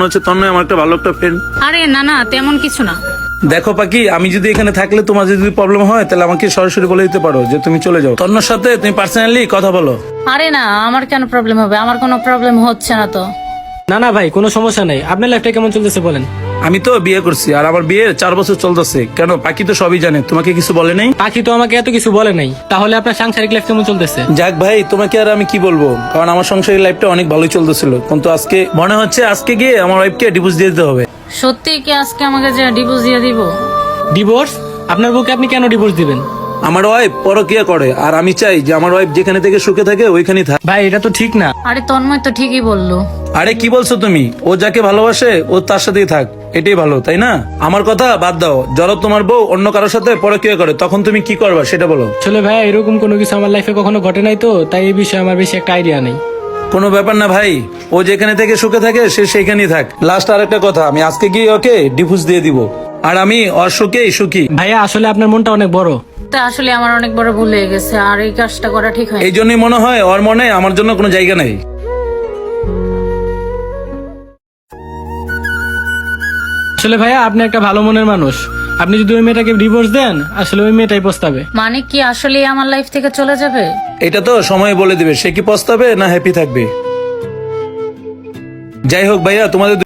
মনে হচ্ছে তন্ময় আমার একটা ভালো একটা ফ্রেন্ড। আরে না না, তেমন কিছু না। দেখো পাখি, আমি যদি এখানে থাকলে তোমার যদি প্রবলেম হয় তাহলে আমাকে সরাসরি বলে দিতে পারো যে তুমি চলে যাও। তন্ময়ের সাথে তুমি পার্সোনালি কথা বলো। আরে না, আমার কেন প্রবলেম হবে? আমার কোনো প্রবলেম হচ্ছে না তো। না না ভাই, কোনো সমস্যা নেই। আপনার লাইফটা কেমন চলতেছে বলেন। আমি তো বিয়ে করছি আর আমার বিয়ে 4 বছর চলতেছে। কেন, পাখি তো সবই জানে, তোমাকে কিছু বলে নাই? পাখি তো আমাকে এত কিছু বলে নাই। তাহলে আপনার সাংসারিক লাইফ কেমন চলতেছে? যাক ভাই, তোমাকে আর আমি কি বলবো, কারণ আমার সংসারের লাইফটা অনেক ভালোই চলতেছিল, কিন্তু আজকে মনে হচ্ছে আজকে গিয়ে আমার ওয়াইফকে ডিভোর্স দিয়ে দিতে হবে। সত্যি কি আজকে আমাকে যে ডিভোর্স দিয়ে দিব? ডিভোর্স? আপনার বউকে আপনি কেন ডিভোর্স দিবেন? আমার ওয়াইফ পরকিয়া করে আর আমি চাই যে আমার ওয়াইফ যেখানে থেকে সুখে থাকে ওইখানেই থাক। ভাই এটা তো ঠিক না। আরে তন্ময় তো ঠিকই বললো। আরে কি বলছো তুমি? ও যাকে ভালোবাসে ও তার সাথেই থাক, এটাই ভালো, তাই না? আমার কথা বাদ দাও, ধরো তোমার বউ অন্য কারোর সাথে পরকিয়া করে, তখন তুমি কি করবা সেটা বলো। আসলে ভাই এরকম কোনো কিছু আমার লাইফে কখনো ঘটে নাই, তো তাই এই বিষয়ে আমার বেশি একটা আইডিয়া নেই। কোনো ব্যাপার না ভাই, ও যেখানে থেকে সুখে থাকে সে সেখানেই থাক। লাস্ট আরেকটা কথা, আমি আজকে গিয়ে ওকে ডিভোর্স দিয়ে দিব, আর আমি ওর সুখেই সুখী। ভাইয়া আসলে আপনার মনটা অনেক বড়। তা আসলে আমার অনেক বড় ভুল হয়ে গেছে, আর এই কাজটা করা ঠিক হয় এই জন্যই মনে হয় ওর মনে আমার জন্য কোনো জায়গা নেই। আসলে ভাইয়া আপনি একটা ভালো মনের মানুষ। আপনি যদি ওই মেয়েটাকে ডিভোর্স দেন, আসলে ওই মেয়েটাই পস্তাবে। মানে কি আসলে আমার লাইফ থেকে চলে যাবে? এটা তো সময় বলে দিবে সে কি পস্তাবে না হ্যাপি থাকবে। যাই হোক ভাইয়া, তোমাদের